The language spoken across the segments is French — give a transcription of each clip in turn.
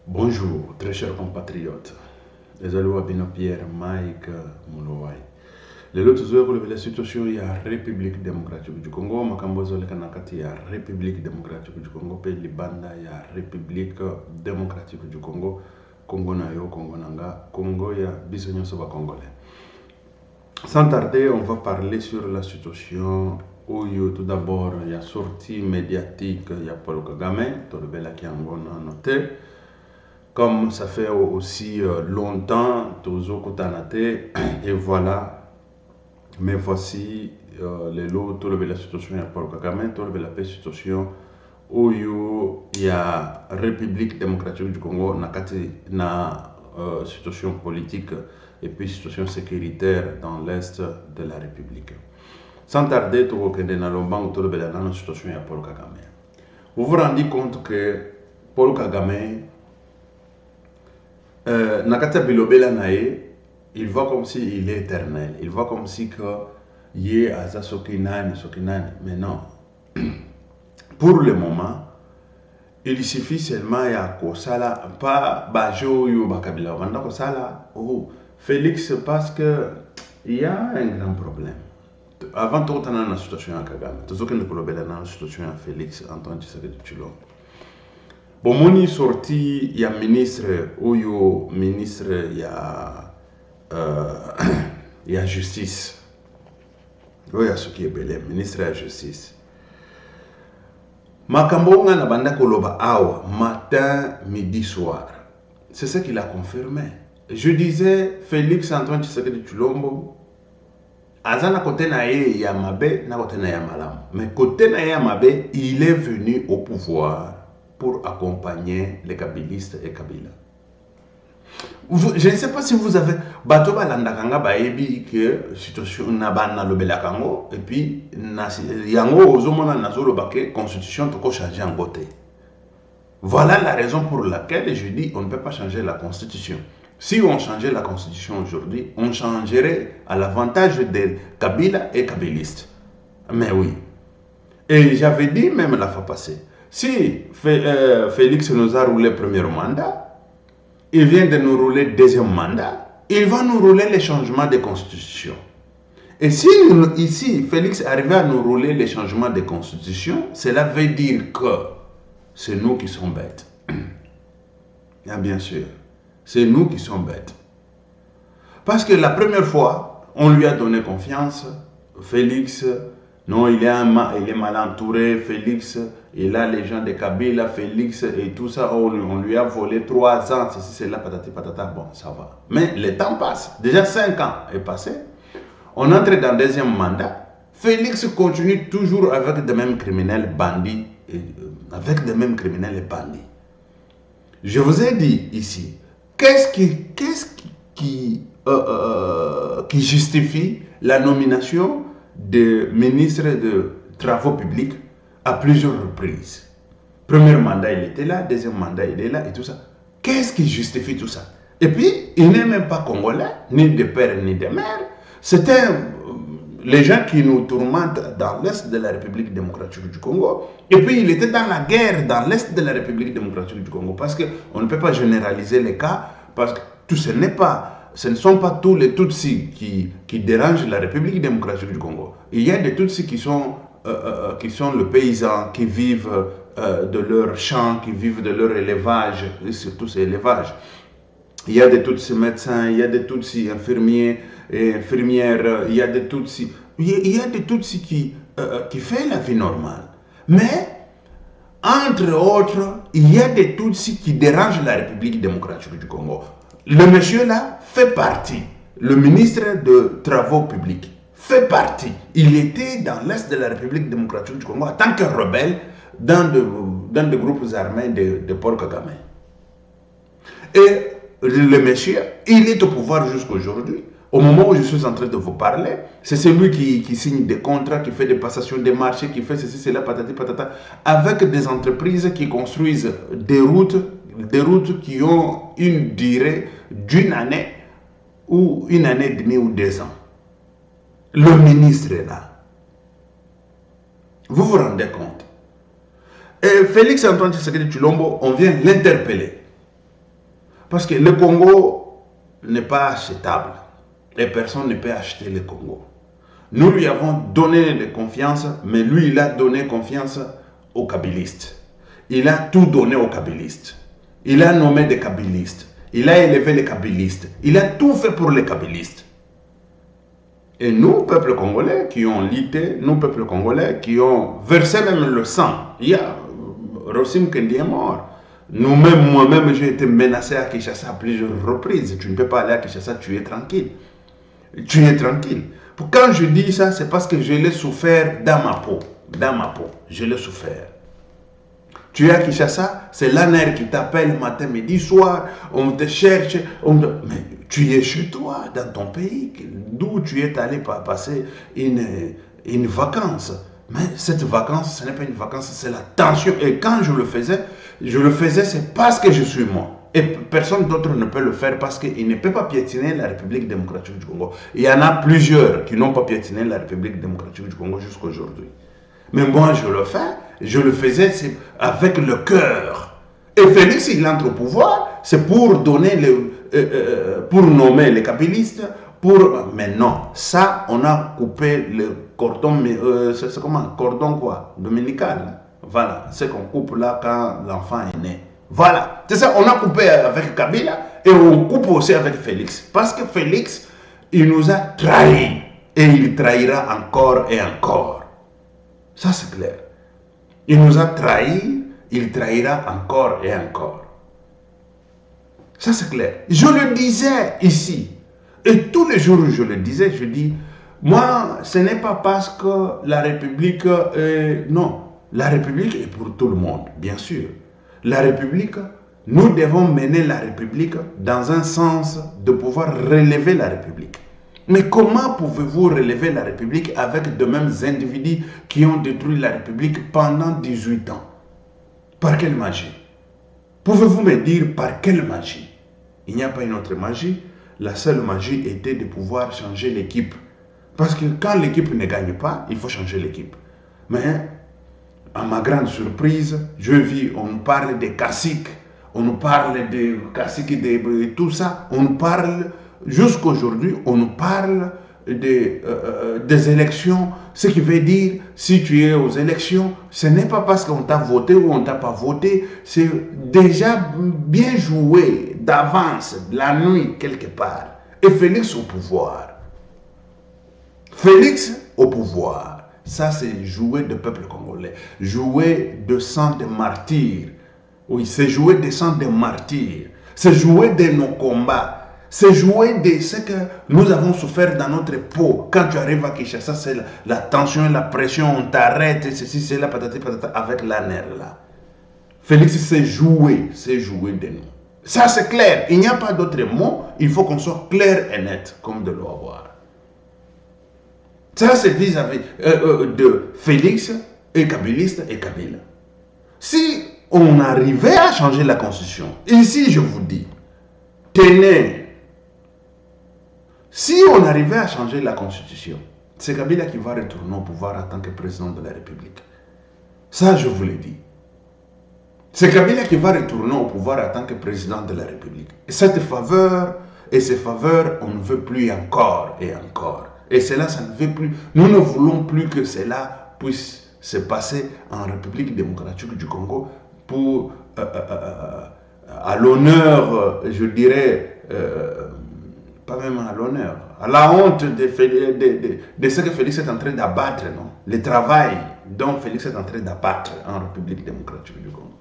Bonjour, très chers compatriotes. Désolé, Wabino Pierre, Mike Mulowai. Lelo tuzoe kulevela situation ya République démocratique du Congo, makambozo leka nakati ya République démocratique du Congo, pe libanda ya République démocratique du Congo, Congo na yo, Congo nanga, Congo ya biso nyonso ba congolais. Sans tarder, on va parler sur la situation où tout d'abord il y a sortie médiatique, il y a Paul Kagame, tout le bel qui en a noté. Comme ça fait aussi longtemps, toujours Kotanate, et voilà, mais voici les lots, tout le la situation, il y a Paul Kagame, tout le la situation où il y a République démocratique du Congo, na situation politique et puis situation sécuritaire dans l'est de la République. Sans tarder, tout le la situation, il y a Paul Kagame. Vous vous rendez compte que Paul Kagame, Nakata Bilobela Nae, il voit comme s'il est éternel. Il voit comme si il y a Sokinani. Mais non. Pour le moment, il suffit seulement à Kosala, pas Bajo ou Bakabila. Maintenant, Kosala, Félix, parce que il y a un grand problème. Avant tout, on a une situation à Kagame. Tout ce qu'on a une situation à Félix, Antoine Tshisekedi Tshilombo. Bon, moni sorti, il y a ministre, ou ministre, il y a justice. Il y a ce qui est belé, ministre de la justice. Makambonga na banda koloba awa, matin, midi, soir. C'est ce qu'il a confirmé. Je disais, Félix Antoine Tshisekedi Tshilombo, azana côté na ye ya mabe, na côté na ya malam. Mais côté na ya mabe, il est venu au pouvoir pour accompagner les kabylistes et Kabila. Je ne sais pas si vous avez Batoba Landakanga Baebi que situation Nabana Lobelakango et puis Yango Ozomona Nazolo Bake constitution toko changer en beauté. Voilà la raison pour laquelle je dis on ne peut pas changer la constitution. Si on changeait la constitution aujourd'hui, on changerait à l'avantage des Kabila et Kabilistes. Mais oui. Et j'avais dit même la fois passée, si Félix nous a roulé le premier mandat, il vient de nous rouler le deuxième mandat, il va nous rouler les changements de constitution. Et si ici, Félix arrivait à nous rouler les changements de constitution, cela veut dire que c'est nous qui sommes bêtes. Ah, bien sûr, c'est nous qui sommes bêtes. Parce que la première fois, on lui a donné confiance, Félix. Non, il est mal entouré, Félix, il a les gens de Kabila, Félix et tout ça, on lui a volé 3 ans, ceci, c'est là, patati patata, bon, ça va. Mais le temps passe, déjà 5 ans est passé, on entre dans le deuxième mandat, Félix continue toujours avec des mêmes criminels bandits, Je vous ai dit ici, qu'est-ce qui justifie la nomination de ministre de Travaux publics à plusieurs reprises. Premier mandat, il était là, deuxième mandat, il est là et tout ça. Qu'est-ce qui justifie tout ça? Et puis, il n'est même pas congolais, ni de père, ni de mère. C'était les gens qui nous tourmentent dans l'est de la République démocratique du Congo. Et puis, il était dans la guerre dans l'est de la République démocratique du Congo. Parce qu'on ne peut pas généraliser les cas, parce que ce ne sont pas tous les Tutsis qui dérangent la République démocratique du Congo. Il y a des Tutsis qui sont le paysan, qui vivent de leur champ, qui vivent de leur élevage, et surtout c'est élevage. Il y a des Tutsis médecins, il y a des Tutsis infirmiers et infirmières, il y a des Tutsis, qui font la vie normale. Mais, entre autres, il y a des Tutsis qui dérangent la République démocratique du Congo. Le monsieur là fait partie, le ministre de Travaux publics fait partie. Il était dans l'est de la République démocratique du Congo en tant que rebelle dans des groupes armés de Paul Kagame. Et le monsieur, il est au pouvoir jusqu'aujourd'hui. Au moment où je suis en train de vous parler, c'est celui qui signe des contrats, qui fait des passations des marchés, qui fait ceci, cela, patati, patata, avec des entreprises qui construisent des routes qui ont une durée d'une année ou une année et demie ou 2 ans. Le ministre est là. Vous vous rendez compte? Et Félix Antoine Tshisekedi Tshilombo, on vient l'interpeller. Parce que le Congo n'est pas achetable. Et personne ne peut acheter le Congo. Nous lui avons donné de confiance, mais lui, il a donné confiance aux kabylistes. Il a tout donné aux kabylistes. Il a nommé des kabylistes. Il a élevé les kabylistes. Il a tout fait pour les kabylistes. Et nous, peuple congolais, qui ont lutté, nous, peuple congolais, qui ont versé même le sang. Il y a Rossim Kendi est mort. Nous-mêmes, moi-même, j'ai été menacé à Kinshasa à plusieurs reprises. Tu ne peux pas aller à Kinshasa, tu es tranquille. Tu es tranquille. Quand je dis ça, c'est parce que je l'ai souffert dans ma peau. Dans ma peau, je l'ai souffert. Tu es à Kinshasa, c'est l'ANER qui t'appelle matin, midi, soir, on te cherche, mais tu es chez toi, dans ton pays, d'où tu es allé passer une vacance. Mais cette vacance, ce n'est pas une vacance, c'est la tension. Et quand je le faisais, c'est parce que je suis moi. Et personne d'autre ne peut le faire parce qu'il ne peut pas piétiner la République démocratique du Congo. Il y en a plusieurs qui n'ont pas piétiné la République démocratique du Congo jusqu'à aujourd'hui. Mais moi, je le faisais avec le cœur. Et Félix, il entre au pouvoir, c'est pour donner pour nommer les kabylistes, mais non, ça, on a coupé le cordon, c'est comment? Cordon quoi? Dominical. Voilà, c'est qu'on coupe là quand l'enfant est né. Voilà, c'est ça, on a coupé avec Kabila et on coupe aussi avec Félix. Parce que Félix, il nous a trahis et il trahira encore et encore. Ça, c'est clair. Il nous a trahis, il trahira encore et encore. Ça, c'est clair. Je le disais ici. Et tous les jours où je le disais, je dis, moi, ce n'est pas parce que la République... non, la République est pour tout le monde, bien sûr. La République, nous devons mener la République dans un sens de pouvoir relever la République. Mais comment pouvez-vous relever la République avec de mêmes individus qui ont détruit la République pendant 18 ans? Par quelle magie? Pouvez-vous me dire par quelle magie? Il n'y a pas une autre magie. La seule magie était de pouvoir changer l'équipe. Parce que quand l'équipe ne gagne pas, il faut changer l'équipe. Mais, à ma grande surprise, je vis, on nous parle des caciques, on nous parle des caciques, de tout ça, on nous parle... Jusqu'à aujourd'hui, on nous parle des élections, ce qui veut dire, si tu es aux élections, ce n'est pas parce qu'on t'a voté ou on ne t'a pas voté, c'est déjà bien joué d'avance, la nuit, quelque part. Et Félix au pouvoir. Félix au pouvoir. Ça, c'est jouer de peuple congolais. Jouer de sang de martyrs. Oui, c'est jouer de sang de martyrs. C'est jouer de nos combats. C'est jouer de ce que nous avons souffert dans notre peau. Quand tu arrives à Kinshasa, c'est la tension, la pression, on t'arrête, ceci, c'est la patata avec la nerf là. Félix, c'est jouer de nous. Ça, c'est clair. Il n'y a pas d'autre mot. Il faut qu'on soit clair et net, comme de l'eau à boire. Ça, c'est vis-à-vis de Félix et Kabiliste et Kabila. Si on arrivait à changer la constitution, ici, je vous dis, tenez. Si on arrivait à changer la constitution, c'est Kabila qui va retourner au pouvoir en tant que président de la République. Ça, je vous l'ai dit. C'est Kabila qui va retourner au pouvoir en tant que président de la République. Et cette faveur et ces faveurs, on ne veut plus encore et encore. Et cela, ça ne veut plus. Nous ne voulons plus que cela puisse se passer en République démocratique du Congo pour, à l'honneur, je dirais, pas même à l'honneur, à la honte de ce que Félix est en train d'abattre, non? Le travail dont Félix est en train d'abattre en République démocratique du Congo.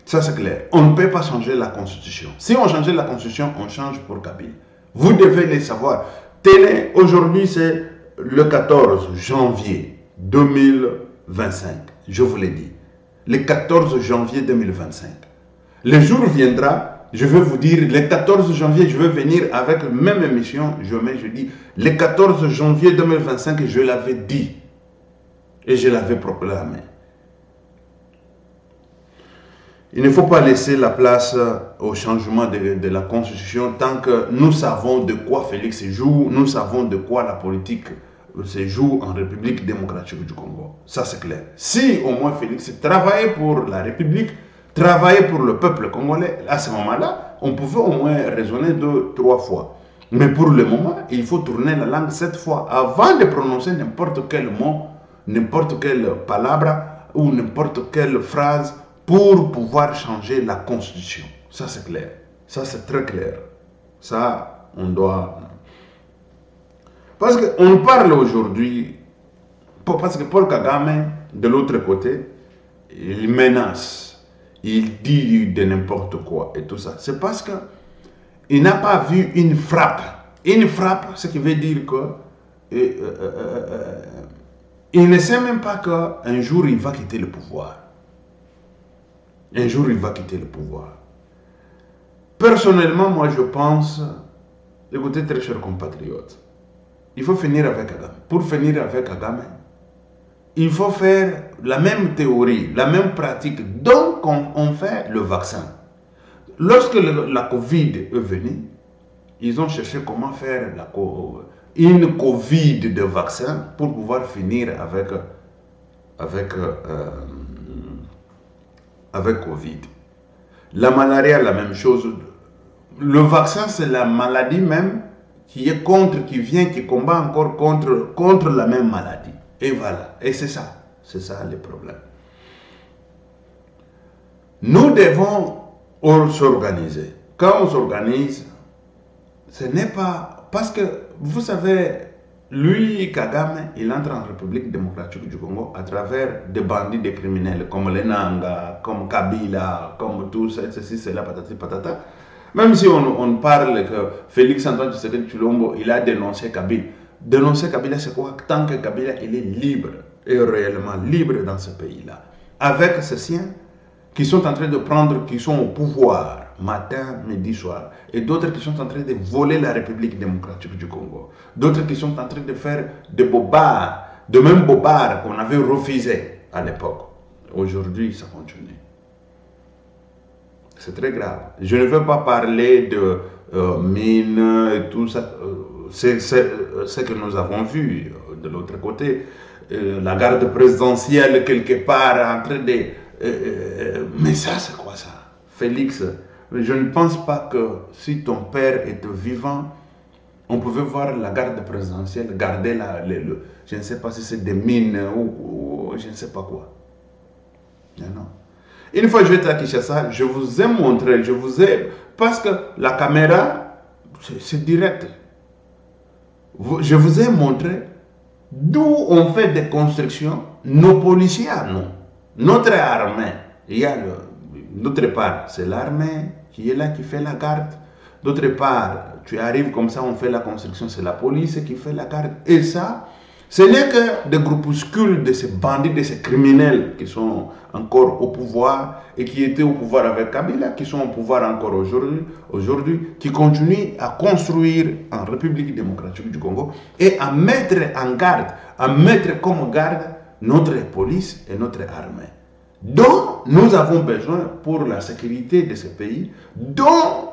Ça, c'est clair. On ne peut pas changer la Constitution. Si on changeait la Constitution, on change pour Kabila. Vous devez le savoir. Tenez, aujourd'hui, c'est le 14 janvier 2025. Je vous l'ai dit. Le 14 janvier 2025. Le jour viendra, je vais vous dire, le 14 janvier, je vais venir avec la même émission. Je dis, le 14 janvier 2025, je l'avais dit. Et je l'avais proclamé. Il ne faut pas laisser la place au changement de la Constitution tant que nous savons de quoi Félix joue, nous savons de quoi la politique se joue en République démocratique du Congo. Ça, c'est clair. Si au moins Félix travaillait pour la République, travailler pour le peuple congolais, à ce moment-là, on pouvait au moins raisonner 2-3 fois. Mais pour le moment, il faut tourner la langue 7 fois avant de prononcer n'importe quel mot, n'importe quelle palabre ou n'importe quelle phrase pour pouvoir changer la constitution. Ça, c'est clair. Ça, c'est très clair. Ça, on doit... Parce qu'on parle aujourd'hui, parce que Paul Kagame, de l'autre côté, il menace, il dit de n'importe quoi et tout ça. C'est parce qu'il n'a pas vu une frappe. Une frappe, ce qui veut dire que il ne sait même pas qu'un jour il va quitter le pouvoir. Un jour il va quitter le pouvoir. Personnellement, moi je pense, écoutez très chers compatriotes, il faut finir avec Kagame. Pour finir avec Kagame, il faut faire la même théorie, la même pratique. Donc, on fait le vaccin. Lorsque la Covid est venue, ils ont cherché comment faire une Covid de vaccin pour pouvoir finir avec Covid. La malaria, la même chose. Le vaccin, c'est la maladie même qui combat encore contre la même maladie. Et voilà, et c'est ça le problème. Nous devons s'organiser. Quand on s'organise, ce n'est pas... Parce que, vous savez, lui, Kagame, il entre en République démocratique du Congo à travers des bandits, des criminels, comme les Nanga, comme Kabila, comme tout ça, ceci, cela, patati, patata. Même si on parle que Félix Antoine Tshisekedi Tshilombo, il a dénoncé Kabila. Dénoncer Kabila, c'est quoi? Tant que Kabila, il est libre, et réellement libre dans ce pays-là. Avec ces siens qui sont en train de prendre, qui sont au pouvoir, matin, midi, soir, et d'autres qui sont en train de voler la République démocratique du Congo. D'autres qui sont en train de faire des bobards, de même bobards qu'on avait refusé à l'époque. Aujourd'hui, ça continue. C'est très grave. Je ne veux pas parler de mines et tout ça. C'est ce que nous avons vu de l'autre côté. La garde présidentielle quelque part en train de... mais ça, c'est quoi ça? Félix, je ne pense pas que si ton père était vivant, on pouvait voir la garde présidentielle garder je ne sais pas si c'est des mines ou je ne sais pas quoi. Non. Une fois je vais à Kinshasa, je vous ai montré, parce que la caméra, c'est direct. Je vous ai montré d'où on fait des constructions, nos policiers à nous, notre armée. D'autre part, c'est l'armée qui est là, qui fait la garde. D'autre part, tu arrives comme ça, on fait la construction, c'est la police qui fait la garde. Et ça, ce n'est que des groupuscules de ces bandits, de ces criminels qui sont encore au pouvoir et qui étaient au pouvoir avec Kabila, qui sont au pouvoir encore aujourd'hui, qui continuent à construire en République démocratique du Congo et à mettre en garde, à mettre comme garde notre police et notre armée, dont nous avons besoin pour la sécurité de ce pays, dont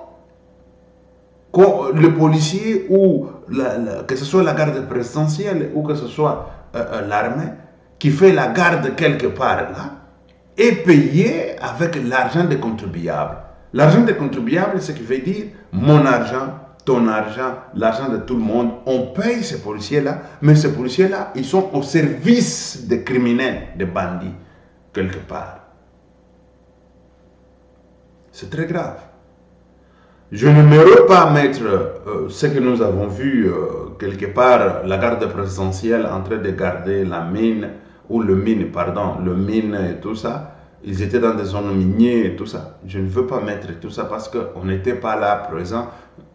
le policier ou que ce soit la garde présidentielle ou que ce soit l'armée qui fait la garde quelque part là est payé avec l'argent des contribuables. L'argent des contribuables, ce qui veut dire mon argent, ton argent, l'argent de tout le monde. On paye ces policiers-là, mais ces policiers-là, ils sont au service des criminels, des bandits, quelque part. C'est très grave. Je n'aimerais pas mettre ce que nous avons vu quelque part, la garde présidentielle en train de garder la mine, ou le mine et tout ça. Ils étaient dans des zones minières et tout ça. Je ne veux pas mettre tout ça parce qu'on n'était pas là présent.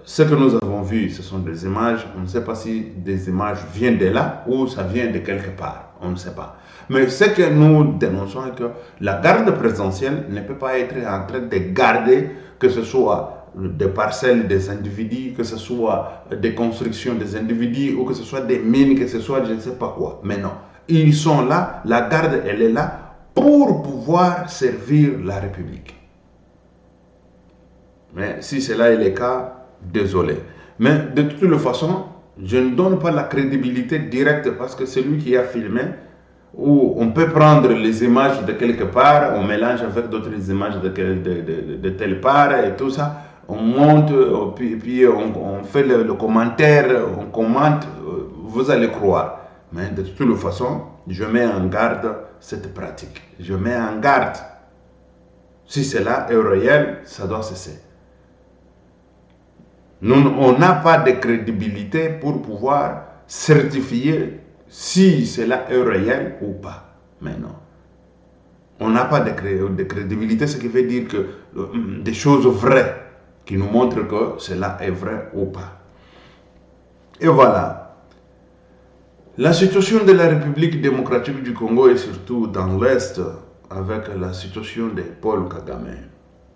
Ce que nous avons vu, ce sont des images. On ne sait pas si des images viennent de là ou ça vient de quelque part. On ne sait pas. Mais ce que nous dénonçons est que la garde présidentielle ne peut pas être en train de garder que ce soit des parcelles des individus, que ce soit des constructions des individus, ou que ce soit des mines, que ce soit je ne sais pas quoi. Mais non, ils sont là, la garde elle est là pour pouvoir servir la République. Mais si cela est le cas, désolé. Mais de toute façon, je ne donne pas la crédibilité directe parce que celui qui a filmé, où on peut prendre les images de quelque part, on mélange avec d'autres images de telle part et tout ça. On monte, puis on fait le commentaire, on commente, vous allez croire. Mais de toute façon, je mets en garde cette pratique. Je mets en garde. Si cela est réel, ça doit cesser. On n'a pas de crédibilité pour pouvoir certifier si cela est réel ou pas. Mais non. On n'a pas de crédibilité, ce qui veut dire que des choses vraies qui nous montrent que cela est vrai ou pas. Et voilà. La situation de la République démocratique du Congo et surtout dans l'Est avec la situation de Paul Kagame.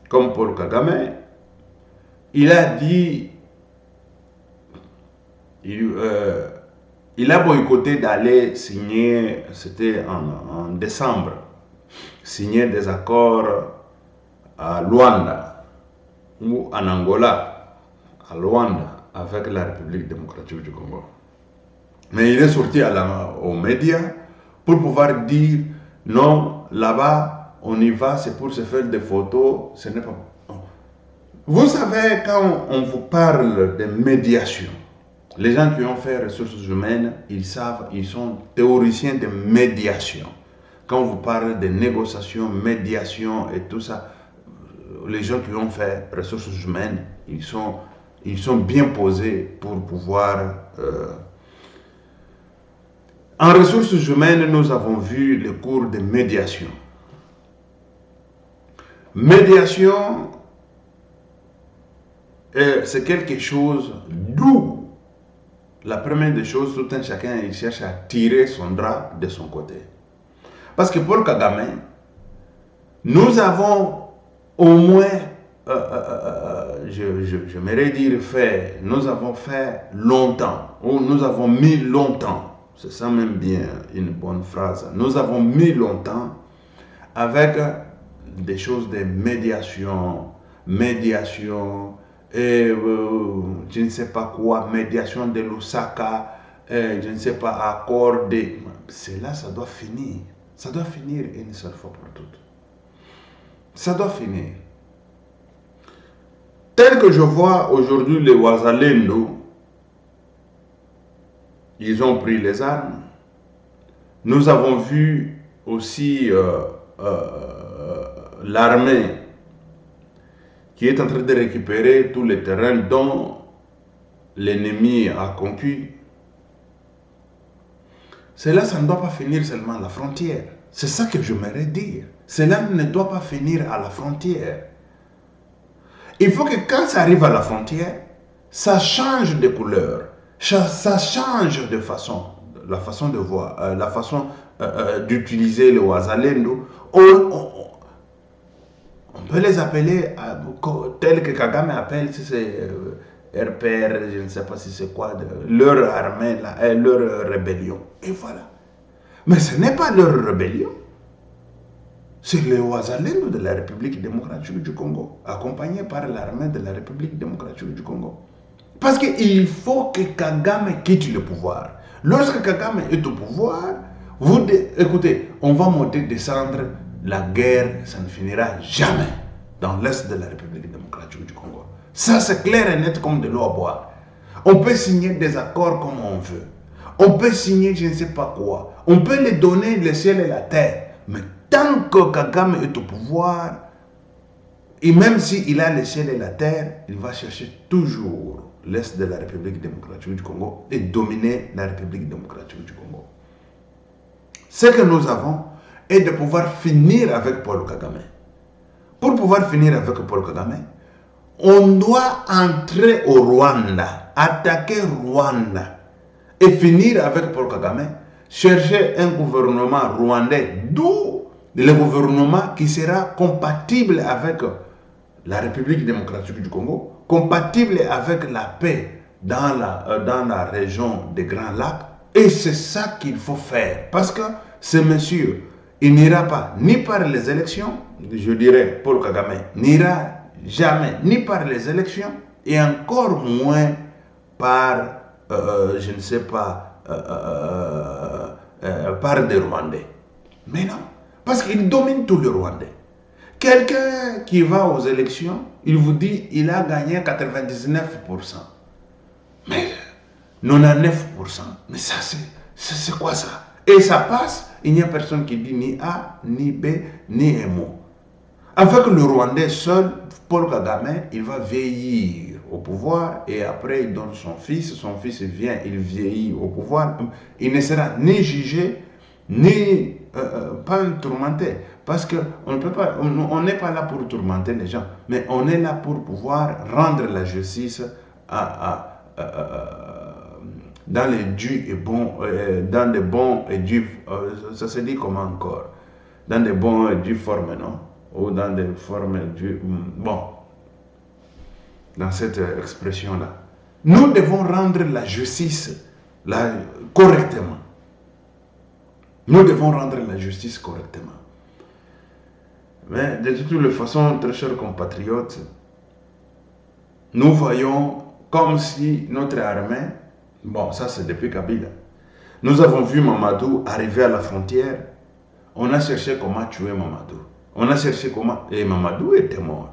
Comme Paul Kagame, il a dit, il a boycotté d'aller signer, c'était en décembre, signer des accords à Luanda ou en Angola, à Luanda, avec la République démocratique du Congo. Mais il est sorti aux médias pour pouvoir dire non, là-bas, on y va, c'est pour se faire des photos, ce n'est pas bon. Vous savez, quand on vous parle de médiation, les gens qui ont fait ressources humaines, ils savent, ils sont théoriciens de médiation. Quand on vous parle de négociation, médiation et tout ça, les gens qui ont fait ressources humaines, ils sont bien posés pour pouvoir... En ressources humaines, nous avons vu le cours de médiation. Médiation, c'est quelque chose d'où la première des choses, tout un chacun il cherche à tirer son drap de son côté. Parce que Paul Kagame, nous avons au moins, j'aimerais dire fait, nous avons fait longtemps, ou nous avons mis longtemps. C'est ça même bien une bonne phrase. Nous avons mis longtemps avec des choses de médiation, et je ne sais pas quoi, médiation de Lusaka, je ne sais pas, accord de... Cela, ça doit finir. Ça doit finir une seule fois pour toutes. Ça doit finir. Tel que je vois aujourd'hui les Wazalendo, ils ont pris les armes. Nous avons vu aussi l'armée qui est en train de récupérer tous les terrains dont l'ennemi a conquis. Cela, ça ne doit pas finir seulement à la frontière. C'est ça que j'aimerais dire. Cela ne doit pas finir à la frontière. Il faut que quand ça arrive à la frontière, ça change de couleur. Ça change de façon, la façon de voir, la façon d'utiliser le Wazalendo. On peut les appeler tel que Kagame appelle, si c'est RPR, je ne sais pas si c'est quoi, leur armée, leur rébellion. Et voilà. Mais ce n'est pas leur rébellion. C'est le Wazalendo de la République démocratique du Congo, accompagné par l'armée de la République démocratique du Congo. Parce qu'il faut que Kagame quitte le pouvoir. Lorsque Kagame est au pouvoir, écoutez, on va monter, descendre, la guerre, ça ne finira jamais dans l'Est de la République démocratique du Congo. Ça, c'est clair et net comme de l'eau à boire. On peut signer des accords comme on veut. On peut signer je ne sais pas quoi. On peut les donner le ciel et la terre. Mais tant que Kagame est au pouvoir, et même s'il a le ciel et la terre, il va chercher toujours l'Est de la République démocratique du Congo et dominer la République démocratique du Congo. Ce que nous avons est de pouvoir finir avec Paul Kagame. Pour pouvoir finir avec Paul Kagame, on doit entrer au Rwanda, attaquer Rwanda et finir avec Paul Kagame, chercher un gouvernement rwandais, d'où le gouvernement qui sera compatible avec la République démocratique du Congo, compatible avec la paix dans la région des Grands Lacs. Et c'est ça qu'il faut faire. Parce que ce monsieur, il n'ira pas ni par les élections, je dirais Paul Kagame, n'ira jamais ni par les élections, et encore moins par, je ne sais pas, par des Rwandais. Mais non, parce qu'ils dominent tout le Rwandais. Quelqu'un qui va aux élections, il vous dit il a gagné 99%. Mais 99%, mais ça c'est quoi ça? Et ça passe, il n'y a personne qui dit ni A, ni B, ni un mot. Avec le Rwandais seul, Paul Kagame, il va vieillir au pouvoir et après il donne son fils vient, il vieillit au pouvoir. Il ne sera ni jugé, ni pas tourmenté. Parce qu'on ne peut pas, on n'est pas là pour tourmenter les gens, mais on est là pour pouvoir rendre la justice dans les dus et bons, dans des bons et dus, ça se dit comment encore? Dans des bons et dus formes, non? Ou dans des formes du... Bon, dans cette expression-là. Nous devons rendre la justice correctement. Nous devons rendre la justice correctement. Mais de toutes les façons, très chers compatriotes, nous voyons comme si notre armée, bon, ça c'est depuis Kabila, nous avons vu Mamadou arriver à la frontière, on a cherché comment tuer Mamadou. On a cherché comment... Et Mamadou était mort.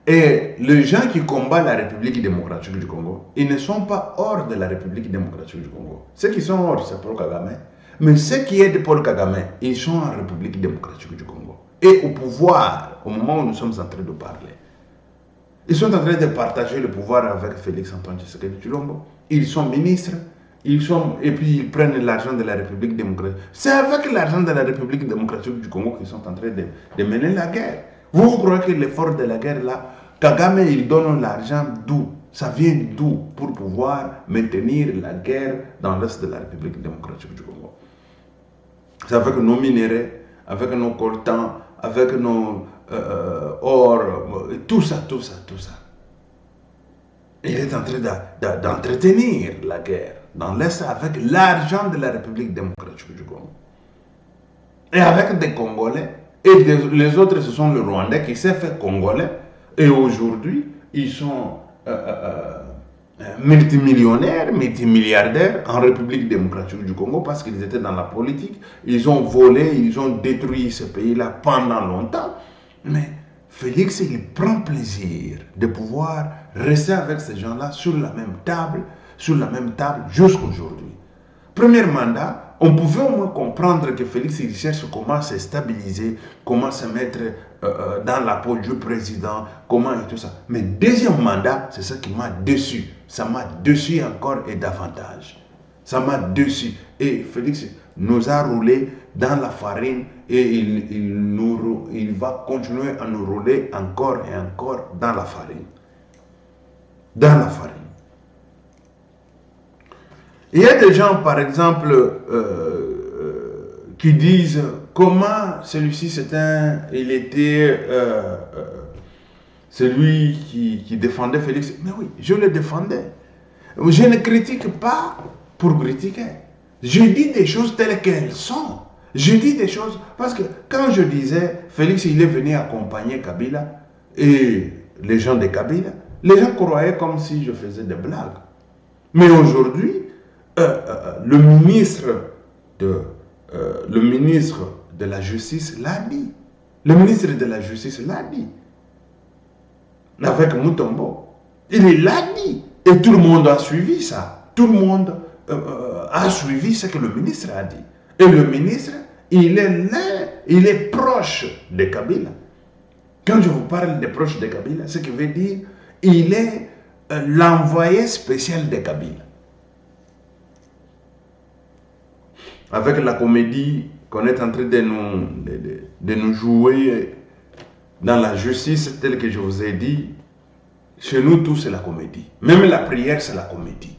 Et les gens qui combattent la République démocratique du Congo, ils ne sont pas hors de la République démocratique du Congo. Ceux qui sont hors, c'est Paul Kagame. Mais ceux qui aident Paul Kagame, ils sont en République démocratique du Congo. Et au pouvoir, au moment où nous sommes en train de parler. Ils sont en train de partager le pouvoir avec Félix Antoine Tshisekedi Tshilombo. Ils sont ministres. Et puis ils prennent l'argent de la République démocratique. C'est avec l'argent de la République démocratique du Congo qu'ils sont en train de mener la guerre. Vous croyez que l'effort de la guerre là, Kagame il donne l'argent d'où? Ça vient d'où pour pouvoir maintenir la guerre dans l'est de la République démocratique du Congo? C'est avec nos minéraux, avec nos coltans, avec nos or, tout ça. Il est en train d'entretenir la guerre dans l'Est avec l'argent de la République démocratique du Congo. Et avec des Congolais, et les autres, ce sont les Rwandais qui s'est fait Congolais. Et aujourd'hui, ils sont multimillionnaires, multimilliardaires en République démocratique du Congo parce qu'ils étaient dans la politique. Ils ont volé, ils ont détruit ce pays-là pendant longtemps. Mais Félix, il prend plaisir de pouvoir rester avec ces gens-là sur la même table jusqu'à aujourd'hui. Premier mandat, on pouvait au moins comprendre que Félix il cherche comment se stabiliser, comment se mettre dans la peau du président, comment et tout ça. Mais deuxième mandat, c'est ça qui m'a déçu. Ça m'a déçu encore et davantage. Ça m'a déçu. Et Félix nous a roulé dans la farine et il va continuer à nous rouler encore et encore dans la farine. Dans la farine. Il y a des gens, par exemple, qui disent comment celui-ci il était celui qui défendait Félix. Mais oui, je le défendais. Je ne critique pas pour critiquer. Je dis des choses telles qu'elles sont. Je dis des choses parce que quand je disais Félix, il est venu accompagner Kabila et les gens de Kabila, les gens croyaient comme si je faisais des blagues. Mais aujourd'hui, le ministre de la Justice l'a dit. Le ministre de la Justice l'a dit. Avec Mutombo. Il l'a dit. Et tout le monde a suivi ça. Tout le monde a suivi ce que le ministre a dit. Et le ministre, il est là, il est proche de Kabila. Quand je vous parle de proche de Kabila, ce qui veut dire il est l'envoyé spécial de Kabila. Avec la comédie qu'on est en train de nous jouer dans la justice, telle que je vous ai dit, chez nous tous c'est la comédie. Même la prière c'est la comédie.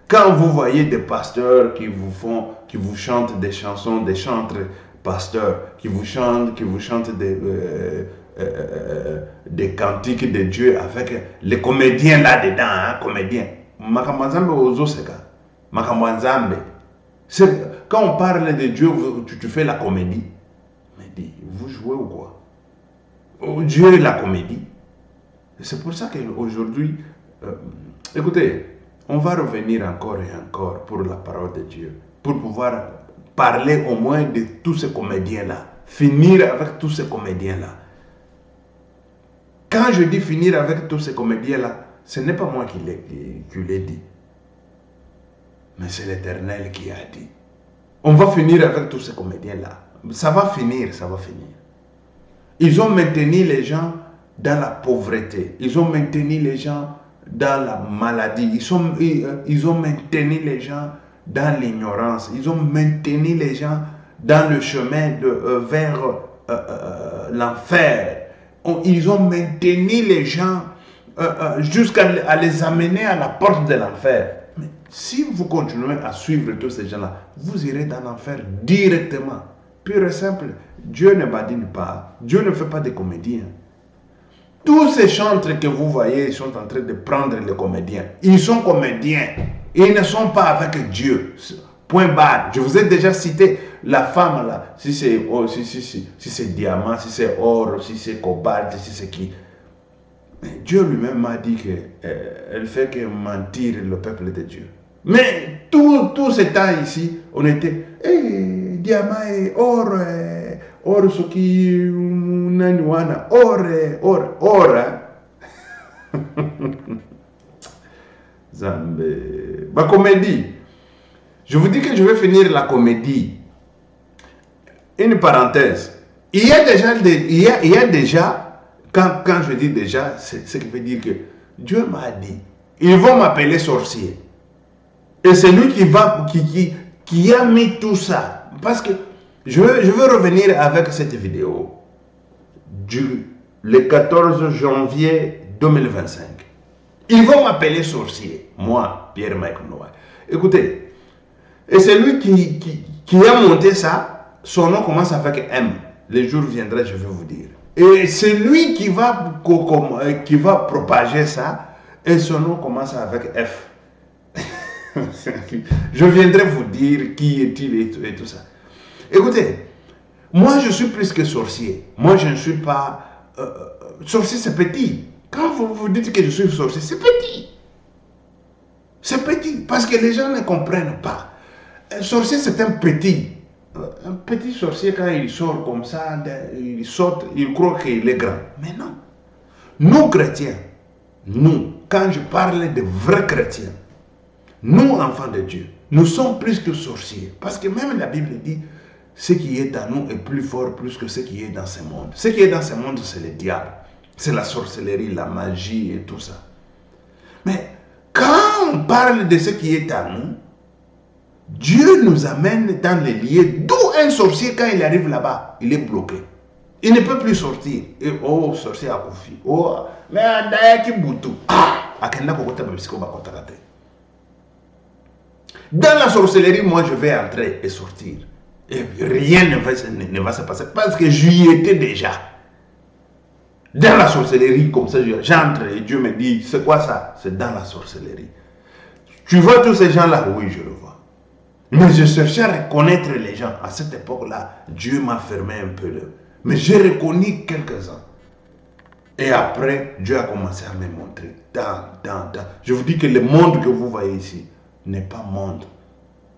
Quand vous voyez des pasteurs qui vous chantent des chansons, des chantres pasteurs, qui vous chantent des cantiques de Dieu avec les comédiens là-dedans, hein, comédiens. Makamwanzambe ozoseka, Makamwanzambe. Quand on parle de Dieu, tu fais la comédie. Mais dis, vous jouez ou quoi? Dieu est la comédie. C'est pour ça qu'aujourd'hui, écoutez, on va revenir encore et encore pour la parole de Dieu. pour pouvoir parler au moins de tous ces comédiens-là. Finir avec tous ces comédiens-là. Quand je dis finir avec tous ces comédiens-là, ce n'est pas moi qui l'ai dit. Mais c'est l'Éternel qui a dit. On va finir avec tous ces comédiens-là. Ça va finir, ça va finir. Ils ont maintenu les gens dans la pauvreté. Ils ont maintenu les gens dans la maladie. Ils ont maintenu les gens dans l'ignorance. Ils ont maintenu les gens dans le chemin vers l'enfer. Ils ont maintenu les gens jusqu'à les amener à la porte de l'enfer. Mais si vous continuez à suivre tous ces gens-là, vous irez dans l'enfer directement. Pur et simple. Dieu ne badine pas. Dieu ne fait pas des comédiens. Tous ces chantres que vous voyez, ils sont en train de prendre les comédiens. Ils sont comédiens. Ils ne sont pas avec Dieu. Point barre. Je vous ai déjà cité la femme là. Si c'est si c'est diamant, si c'est or, si c'est cobalt, si c'est qui. Mais Dieu lui-même m'a dit qu'elle fait que mentir le peuple de Dieu. Mais tout ce temps ici, on était diamant et or, or ce qui naniwana, or. Zambé. Ma comédie. Je vous dis que je vais finir la comédie. Une parenthèse. Il y a déjà, quand je dis déjà, c'est ce qui veut dire que Dieu m'a dit, ils vont m'appeler sorcier. Et c'est lui qui a mis tout ça. Parce que je veux revenir avec cette vidéo le 14 janvier 2025. Ils vont m'appeler sorcier. Moi, Pierre-Mike Noah. Écoutez, et c'est lui qui a monté ça. Son nom commence avec M. Le jour viendra, je vais vous dire. Et c'est lui qui va propager ça. Et son nom commence avec F. Je viendrai vous dire qui est-il et tout ça. Écoutez, moi je suis plus que sorcier. Moi je ne suis pas... sorcier c'est petit. Quand vous dites que je suis sorcier, c'est petit. C'est petit. Parce que les gens ne comprennent pas. Un sorcier c'est un petit. Un petit sorcier quand il sort comme ça, il saute, il croit qu'il est grand. Mais non. Nous chrétiens, nous, quand je parle de vrais chrétiens, nous, enfants de Dieu, nous sommes plus que sorciers. Parce que même la Bible dit, ce qui est en nous est plus fort plus que ce qui est dans ce monde. Ce qui est dans ce monde, c'est le diable. C'est la sorcellerie, la magie et tout ça. Mais quand on parle de ce qui est en nous, Dieu nous amène dans les lieux d'où un sorcier, quand il arrive là-bas, il est bloqué. Il ne peut plus sortir. Et oh, sorcier a confié. Oh, mais Adaya qui boutou. Dans la sorcellerie, moi, je vais entrer et sortir. Et rien ne va se passer. Parce que j'y étais déjà. Dans la sorcellerie, comme ça, j'entre et Dieu me dit, c'est quoi ça? C'est dans la sorcellerie. Tu vois tous ces gens-là? Oui, je le vois. Mais je cherchais à reconnaître les gens. À cette époque-là, Dieu m'a fermé un peu l'œil. Mais j'ai reconnu quelques-uns. Et après, Dieu a commencé à me montrer. Je vous dis que le monde que vous voyez ici n'est pas monde.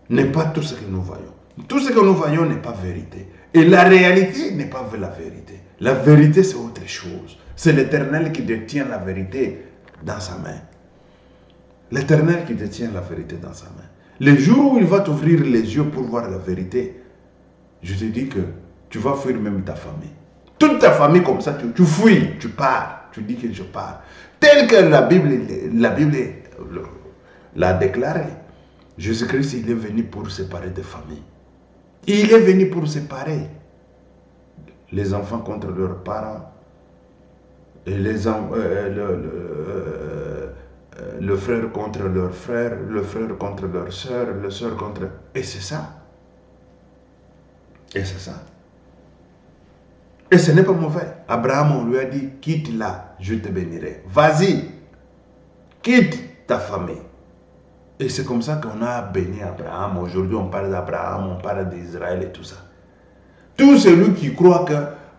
N'est pas tout ce que nous voyons. Tout ce que nous voyons n'est pas vérité. Et la réalité n'est pas la vérité. La vérité, c'est autre chose. C'est l'Éternel qui détient la vérité dans sa main. L'Éternel qui détient la vérité dans sa main. Le jour où il va t'ouvrir les yeux pour voir la vérité, je te dis que tu vas fuir même ta famille. Toute ta famille comme ça, tu fuis, tu pars. Tu dis que je pars. Tel que la Bible l'a déclaré. Jésus-Christ, il est venu pour séparer des familles. Il est venu pour séparer les enfants contre leurs parents, et le frère contre leur frère, le frère contre leur soeur, le soeur contre... Et c'est ça. Et c'est ça. Et ce n'est pas mauvais. Abraham, on lui a dit, quitte là, je te bénirai. Vas-y, quitte ta famille. Et c'est comme ça qu'on a béni Abraham. Aujourd'hui, on parle d'Abraham, on parle d'Israël et tout ça. Tout celui qui croit que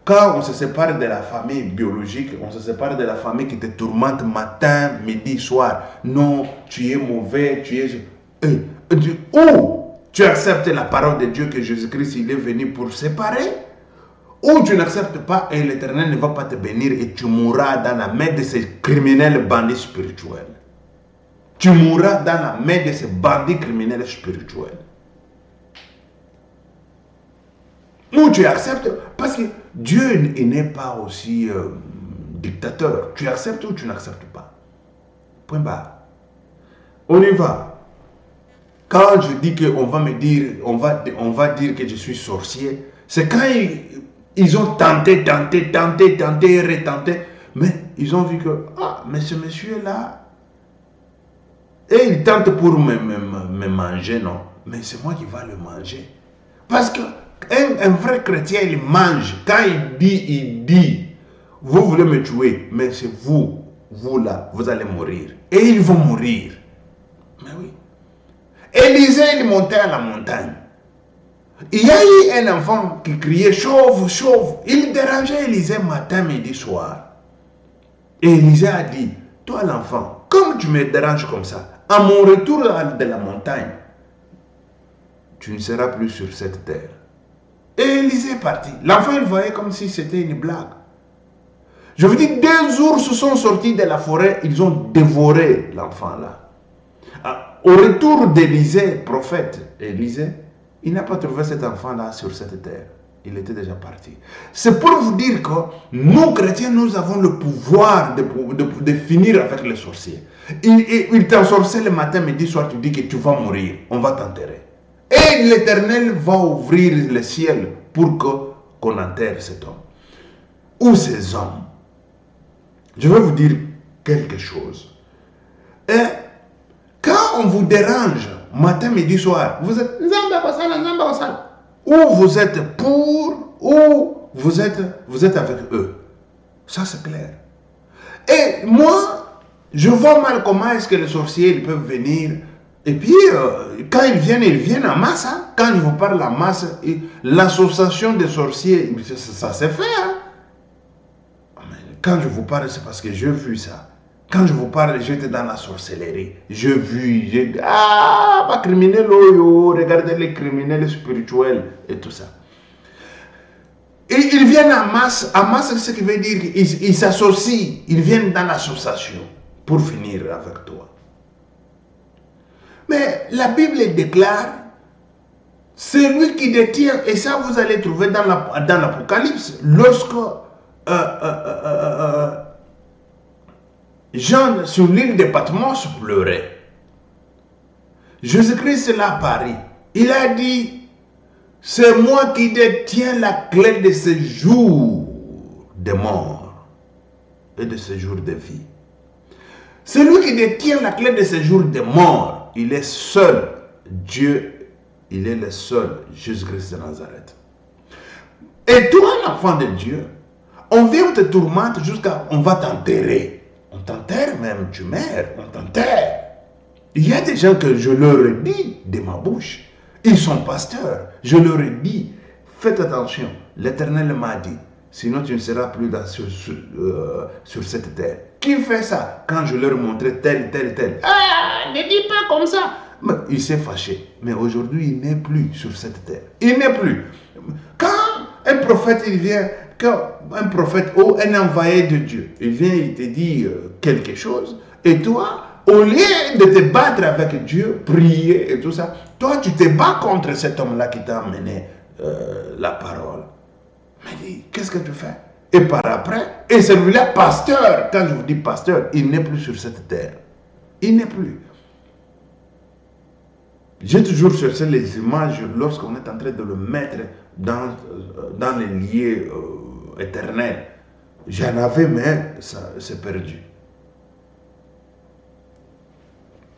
quand on se sépare de la famille biologique, on se sépare de la famille qui te tourmente matin, midi, soir. Non, tu es mauvais, tu es... Oh, Tu acceptes la parole de Dieu que Jésus-Christ il est venu pour séparer, ou tu n'acceptes pas et l'Éternel ne va pas te bénir et tu mourras dans la main de ces criminels bandits spirituels. Tu mourras dans la main de ces bandits criminels spirituels. Ou tu acceptes, parce que Dieu n'est pas aussi dictateur. Tu acceptes ou tu n'acceptes pas. Point barre. On y va. Quand je dis qu'on va me dire, on va dire que je suis sorcier, c'est quand ils ont tenté, retenté, mais ils ont vu que, ah, mais ce monsieur-là, et il tente pour me manger, non? Mais c'est moi qui vais le manger. Parce que un vrai chrétien, il mange. Quand il dit, vous voulez me tuer, mais c'est vous là, vous allez mourir. Et ils vont mourir. Mais oui. Élisée, il montait à la montagne. Il y a eu un enfant qui criait, chauve, chauve. Il dérangeait Élisée matin, midi, soir. Et Élisée a dit, toi l'enfant, comme tu me déranges comme ça, à mon retour de la montagne, tu ne seras plus sur cette terre. Et Élisée est parti. L'enfant, il voyait comme si c'était une blague. Je vous dis, 2 ours sont sortis de la forêt, ils ont dévoré l'enfant là. Au retour d'Élisée, prophète Élisée, il n'a pas trouvé cet enfant là sur cette terre. Il était déjà parti. C'est pour vous dire que nous, chrétiens, nous avons le pouvoir de finir avec les sorciers. Il t'ensorcelle le matin, midi, soir, tu dis que tu vas mourir. On va t'enterrer. Et l'Éternel va ouvrir le ciel pour qu'on enterre cet homme. Ou ces hommes. Je vais vous dire quelque chose. Et quand on vous dérange, matin, midi, soir, vous êtes ou vous êtes pour, ou vous êtes avec eux. Ça, c'est clair. Et moi, je vois mal comment est-ce que les sorciers ils peuvent venir. Et puis, quand ils viennent en masse. Hein. Quand je vous parle en masse, l'association des sorciers, ça s'est fait. Hein. Quand je vous parle, c'est parce que j'ai vu ça. Quand je vous parle, j'étais dans la sorcellerie. J'ai vu, pas criminel, regardez les criminels spirituels et tout ça. Et ils viennent en masse. En masse, c'est ce qui veut dire qu'ils s'associent. Ils viennent dans l'association pour finir avec toi. Mais la Bible déclare, celui qui détient, et ça vous allez trouver dans l'Apocalypse, lorsque Jean, sur l'île de Patmos, pleurait. Jésus-Christ l'a apparu. Il a dit, c'est moi qui détiens la clé de ce jour de mort et de ce jour de vie. Celui qui détient la clé de ce jour de mort, il est seul. Dieu, il est le seul, Jésus-Christ de Nazareth. Et toi, l'enfant de Dieu, on vient te tourmenter jusqu'à on va t'enterrer. On t'enterre même, tu meurs, on t'enterre. Il y a des gens que je leur ai dit de ma bouche. Ils sont pasteurs. Je leur ai dit, faites attention. L'Éternel m'a dit, sinon tu ne seras plus sur cette terre. Qui fait ça? Quand je leur montrais tel. Ah, ne dis pas comme ça. Mais il s'est fâché. Mais aujourd'hui, il n'est plus sur cette terre. Il n'est plus. Quand un prophète, il vient... Quand un prophète ou un envoyé de Dieu, il vient, il te dit quelque chose, et toi, au lieu de te battre avec Dieu, prier et tout ça, toi, tu te bats contre cet homme-là qui t'a amené la parole. Mais qu'est-ce que tu fais? Et par après, et celui-là, pasteur, quand je vous dis pasteur, il n'est plus sur cette terre. Il n'est plus. J'ai toujours cherché les images lorsqu'on est en train de le mettre dans les lieux éternels. J'en avais, mais ça s'est perdu.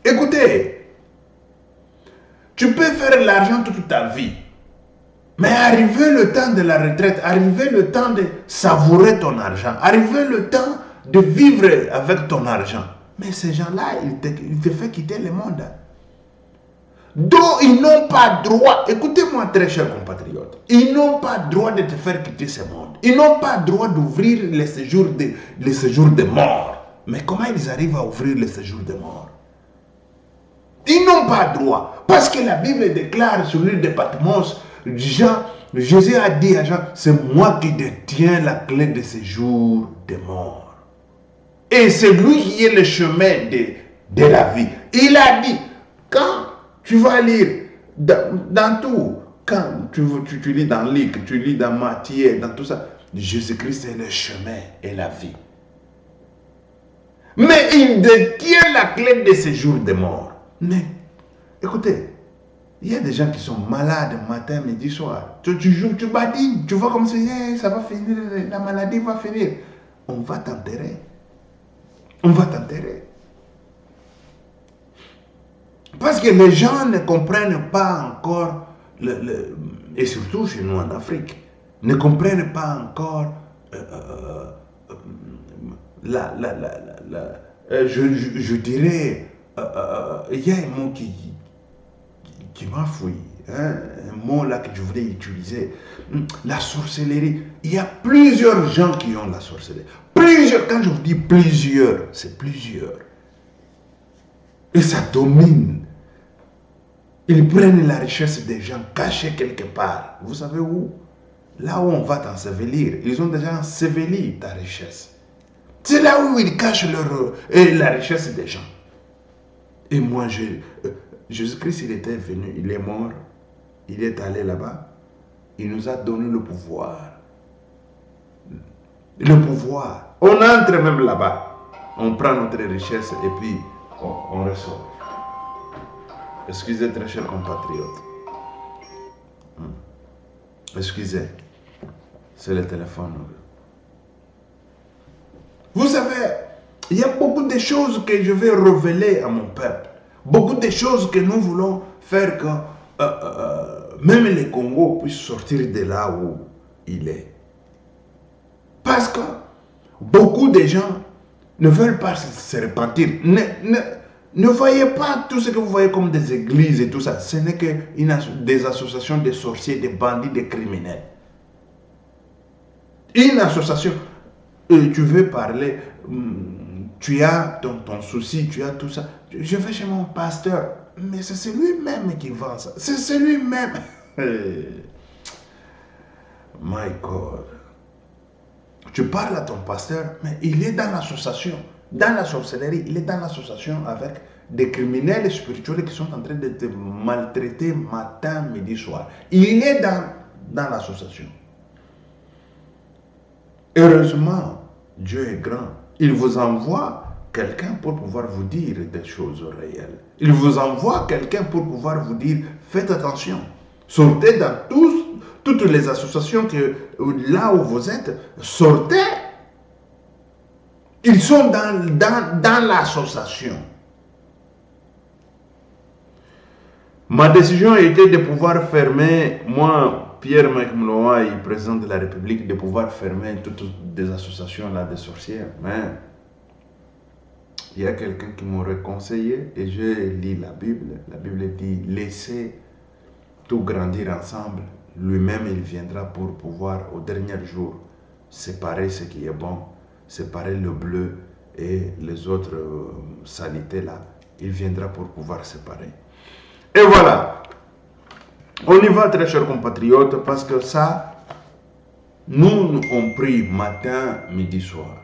Écoutez, tu peux faire l'argent toute ta vie, mais arriver le temps de la retraite, arriver le temps de savourer ton argent, arriver le temps de vivre avec ton argent, mais ces gens-là, ils te font quitter le monde. Donc, ils n'ont pas droit, écoutez-moi très chers compatriotes, ils n'ont pas droit de te faire quitter ce monde. Ils n'ont pas droit d'ouvrir les séjours de mort. Mais comment ils arrivent à ouvrir les séjours de mort? Ils n'ont pas droit. Parce que la Bible déclare sur l'île de Patmos, Jésus a dit à Jean, c'est moi qui détiens la clé de séjour des morts. Et c'est lui qui est le chemin de la vie. Il a dit, quand tu vas lire dans tout, quand tu lis dans Luc, tu lis dans Matthieu, dans tout ça, Jésus-Christ est le chemin et la vie. Mais il détient la clé de séjour des morts. Mais, écoutez, il y a des gens qui sont malades matin, midi, soir. Tu joues, tu badines, tu vois comme si ça va finir, la maladie va finir. On va t'enterrer. On va t'enterrer. Parce que les gens ne comprennent pas encore, et surtout chez nous en Afrique, ne comprennent pas encore je dirais, il y a un mot qui m'a fouillé, hein, un mot là que je voulais utiliser, la sorcellerie. Il y a plusieurs gens qui ont la sorcellerie. Plusieurs, quand je vous dis plusieurs, c'est plusieurs. Et ça domine. Ils prennent la richesse des gens cachés quelque part. Vous savez où? Là où on va t'ensevelir. Ils ont déjà enseveli ta richesse. C'est là où ils cachent la richesse des gens. Et moi, Jésus-Christ, il était venu, il est mort, il est allé là-bas. Il nous a donné le pouvoir. Le pouvoir. On entre même là-bas. On prend notre richesse et puis on ressort. Excusez, très chers compatriotes. Excusez. C'est le téléphone. Vous savez, il y a beaucoup de choses que je vais révéler à mon peuple. Beaucoup de choses que nous voulons faire que même le Congo puisse sortir de là où il est. Parce que beaucoup de gens ne veulent pas se repentir. Ne voyez pas tout ce que vous voyez comme des églises et tout ça. Ce n'est que des associations de sorciers, de bandits, de criminels. Une association, tu veux parler, tu as ton souci, tu as tout ça. Je vais chez mon pasteur, mais c'est lui-même qui vend ça. C'est lui-même. My God. Tu parles à ton pasteur, mais il est dans l'association. Dans la sorcellerie, il est dans l'association avec des criminels spirituels qui sont en train de te maltraiter matin, midi, soir. Il est dans l'association. Heureusement, Dieu est grand. Il vous envoie quelqu'un pour pouvoir vous dire des choses réelles. Il vous envoie quelqu'un pour pouvoir vous dire, faites attention. Sortez dans toutes les associations là où vous êtes, sortez. Ils sont dans l'association. Ma décision a été de pouvoir fermer, moi, Pierre Mekmloa, président de la République, de pouvoir fermer toutes des associations là de sorcières. Mais il y a quelqu'un qui m'aurait conseillé et je lis la Bible. La Bible dit, laissez tout grandir ensemble. Lui-même, il viendra pour pouvoir, au dernier jour, séparer ce qui est bon, séparer le bleu et les autres saletés là. Il viendra pour pouvoir séparer. Et voilà. On y va, très chers compatriotes, parce que ça, nous on prie matin, midi, soir.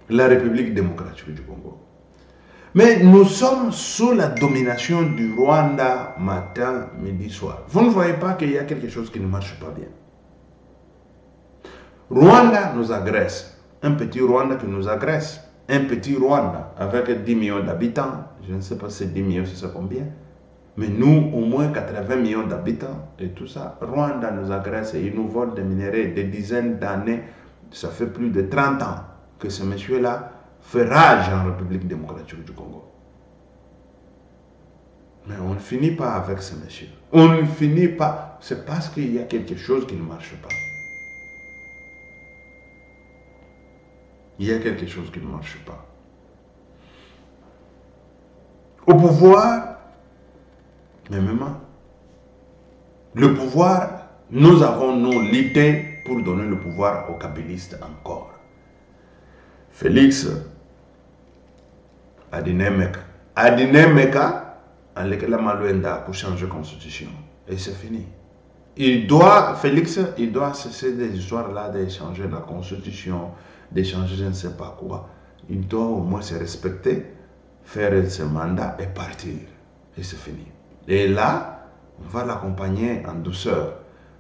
La République démocratique du Congo. Mais nous sommes sous la domination du Rwanda matin, midi, soir. Vous ne voyez pas qu'il y a quelque chose qui ne marche pas bien. Rwanda nous agresse. Un petit Rwanda qui nous agresse. Un petit Rwanda avec 10 millions d'habitants. Je ne sais pas si 10 millions, c'est combien. Mais nous, au moins 80 millions d'habitants et tout ça. Rwanda nous agresse et il nous vole des minéraux des dizaines d'années. Ça fait plus de 30 ans que ce monsieur-là fait rage en République démocratique du Congo. Mais on ne finit pas avec ce monsieur. On ne finit pas. C'est parce qu'il y a quelque chose qui ne marche pas. Il y a quelque chose qui ne marche pas. Au pouvoir, mais même le pouvoir, nous avons nous lutté pour donner le pouvoir aux kabylistes encore. Félix Adinemek Adine Meka, la Malouenda pour changer la constitution. Et c'est fini. Félix, il doit cesser des histoires-là d'échanger la constitution, d'échanger je ne sais pas quoi. Il doit au moins se respecter, faire ce mandat et partir. Et c'est fini. Et là, on va l'accompagner en douceur.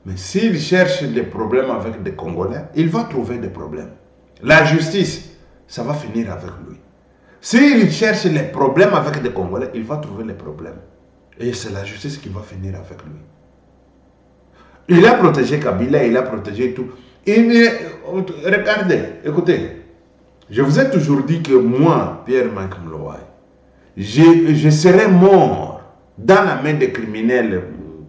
Mais s'il cherche des problèmes avec des Congolais, il va trouver des problèmes. La justice, ça va finir avec lui. S'il cherche les problèmes avec des Congolais, il va trouver les problèmes. Et c'est la justice qui va finir avec lui. Il a protégé Kabila, il a protégé tout. Regardez, écoutez, je vous ai toujours dit que moi, Pierre-Mike Mlowai, je serais mort dans la main des criminels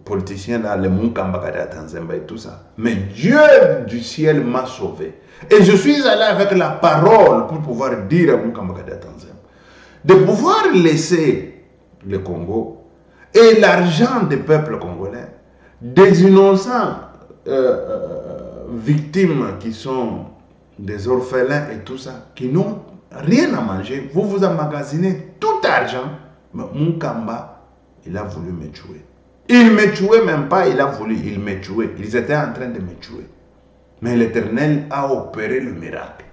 politiciens, là, les Munkambakada Tanzemba et tout ça. Mais Dieu du ciel m'a sauvé. Et je suis allé avec la parole pour pouvoir dire à Munkambakada Tanzemba de pouvoir laisser le Congo et l'argent des peuples congolais, des innocents victimes qui sont des orphelins et tout ça, qui n'ont rien à manger, vous vous emmagasinez tout argent. Mais Munkamba, il a voulu me tuer. Il ne me tuait même pas, il a voulu, il me tuait. Ils étaient en train de me tuer. Mais l'Éternel a opéré le miracle.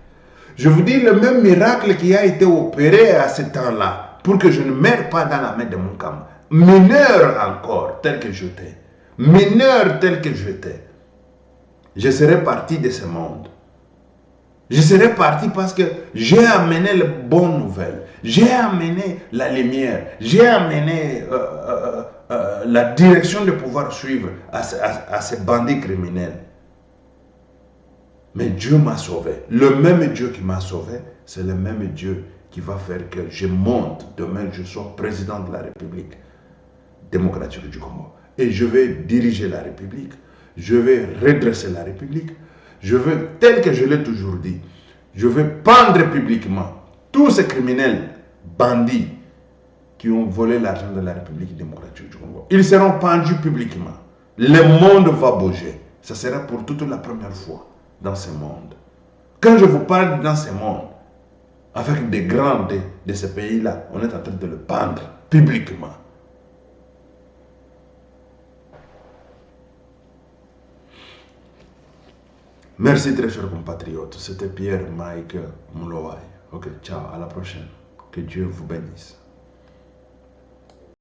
Je vous dis le même miracle qui a été opéré à ce temps-là, pour que je ne meure pas dans la main de Munkamba. Mineur encore, tel que j'étais. Mineur tel que j'étais. Je serais parti de ce monde. Je serais parti parce que j'ai amené les bonnes nouvelles. J'ai amené la lumière. J'ai amené la direction de pouvoir suivre à ces bandits criminels. Mais Dieu m'a sauvé. Le même Dieu qui m'a sauvé, c'est le même Dieu qui va faire que je monte. Demain, je sois président de la République démocratique du Congo. Et je vais diriger la République. Je vais redresser la République. Je veux, tel que je l'ai toujours dit, je veux pendre publiquement tous ces criminels, bandits, qui ont volé l'argent de la République démocratique du Congo. Ils seront pendus publiquement. Le monde va bouger. Ça sera pour toute la première fois dans ce monde. Quand je vous parle dans ce monde, avec des grands de ce pays-là, on est en train de le pendre publiquement. Merci très chers compatriotes. C'était Pierre-Mike Mlowai. Ok, ciao, à la prochaine. Que Dieu vous bénisse.